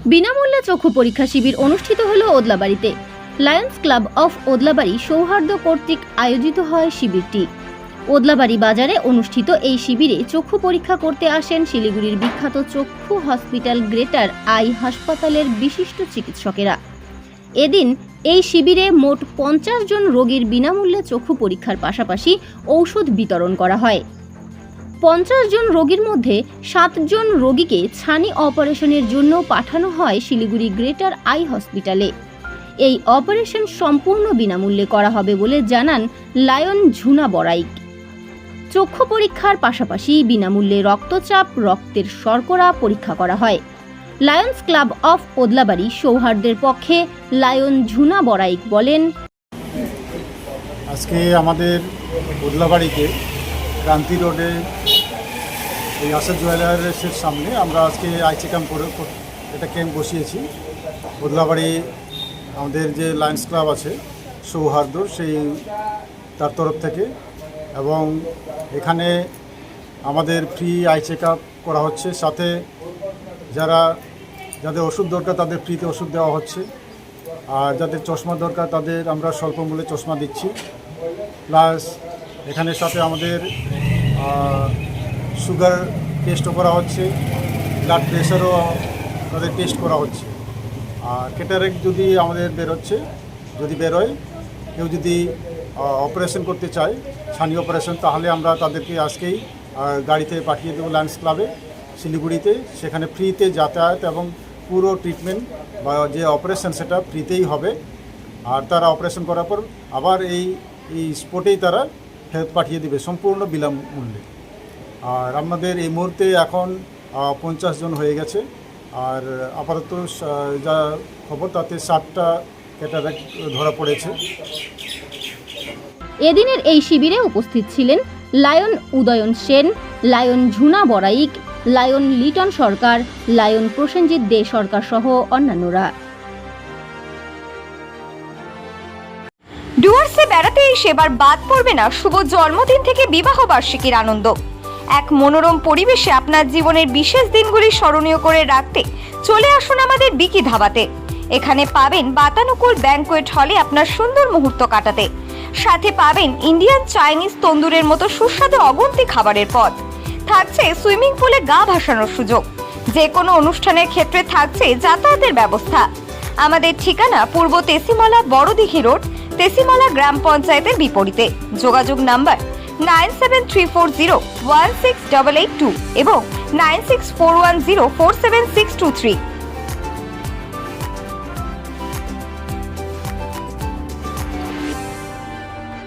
বিনামূল্যে চক্ষু পরীক্ষা শিবির অনুষ্ঠিত হলো ওদলাবাড়িতে। লায়ন্স ক্লাব অফ ওদলাবাড়ি সৌহার্দ্য কর্তৃক আয়োজিত হয় শিবিরটি। ওদলাবাড়ি বাজারে অনুষ্ঠিত এই শিবিরে চক্ষু পরীক্ষা করতে আসেন শিলিগুড়ির বিখ্যাত চক্ষু হসপিটাল গ্রেটার আই হাসপাতালের বিশিষ্ট চিকিৎসকেরা। এদিন এই শিবিরে মোট 50 জন রোগীর বিনামূল্যে চক্ষু পরীক্ষার পাশাপাশি ঔষধ বিতরণ করা হয়। 50 জন রোগীর মধ্যে 7 জন রোগীকে ছানি অপারেশনের জন্য পাঠানো হয় শিলিগুড়ি গ্রেটার আই হসপিটালে। এই অপারেশন সম্পূর্ণ বিনামূল্যে করা হবে বলে জানান লায়ন ঝুনা বড়াইক। চক্ষু পরীক্ষার পাশাপাশি বিনামূল্যে রক্তচাপ, রক্তের শর্করা পরীক্ষা করা হয়। লায়ন্স ক্লাব অফ ওদলাবাড়ি সৌহার্দ্যের পক্ষে লায়ন ঝুনা বড়াইক বলেন, আজকে আমাদের ওদলাবাড়িতে ক্রান্তি রোডে এই আশা জুয়েলার্সের সামনে আমরা আজকে আই চেকআপ করে এটা ক্যাম্প বসিয়েছি। ওদলাবাড়ি আমাদের যে লায়ন্স ক্লাব আছে সৌহার্দ্য তার তরফ থেকে, এবং এখানে আমাদের ফ্রি আই চেকআপ করা হচ্ছে। সাথে যাদের ওষুধ দরকার তাদের ফ্রিতে ওষুধ দেওয়া হচ্ছে, আর যাদের চশমা দরকার তাদের আমরা স্বল্প মূল্যে চশমা দিচ্ছি। প্লাস এখানে সাথে আমাদের সুগার টেস্টও করা হচ্ছে, ব্লাড প্রেশারও তাদের টেস্ট করা হচ্ছে। আর ক্যাটারেক্ট যদি আমাদের যদি বেরোয়, কেউ যদি অপারেশন করতে চায় ছানি অপারেশন, তাহলে আমরা তাদেরকে আজকেই গাড়িতে পাঠিয়ে দেবো লায়ন্স ক্লাবে শিলিগুড়িতে। সেখানে ফ্রিতে যাতায়াত এবং পুরো ট্রিটমেন্ট বা যে অপারেশন সেটা ফ্রিতেই হবে। আর তারা অপারেশন করার পর আবার এই স্পটেই তারা ফেরত পাঠিয়ে দেবে সম্পূর্ণ বিনামূল্যে। আর আমাদের এই মুহূর্তে এখন 50 জন হয়ে গেছে। আর আপাতত যা খবর তাতে 7টা ক্যাটারাক্ট ধরা পড়েছে। এদিনের এই শিবিরে উপস্থিত ছিলেন lion Udayan Sen, lion Jhuna Baraik, lion Liton Sarkar, lion Prosenjit De Sarkar সহ অন্যান্যরা। ডুয়ার্সে বেড়াতে এসে বাদ পড়বে না শুভ জন্মদিন থেকে বিবাহ বার্ষিকীর আনন্দ। এক মনোরম পরিবেশে আপনার জীবনের বিশেষ দিনগুলি স্মরণীয় করে রাখতে চলে আসুন আমাদের বিকি ধাবাতে। এখানে পাবেন বাতানুকূল ব্যাংকোয়েট হলে আপনার সুন্দর মুহূর্ত কাটাতে। সাথে পাবেন ইন্ডিয়ান, চাইনিজ, তন্দুরের মতো সুস্বাদু অগুন্তি খাবারের পদ। থাকছে সুইমিং পুলে গা ভাসানোর সুযোগ। যে কোনো অনুষ্ঠানের ক্ষেত্রে থাকছে যাতায়াতের ব্যবস্থা। আমাদের ঠিকানা পূর্ব তেসিমালা, বড়দিঘি রোড, তেসিমালা গ্রাম পঞ্চায়েতের বিপরীতে। যোগাযোগ নাম্বার 9734016882 এবং 9641047623।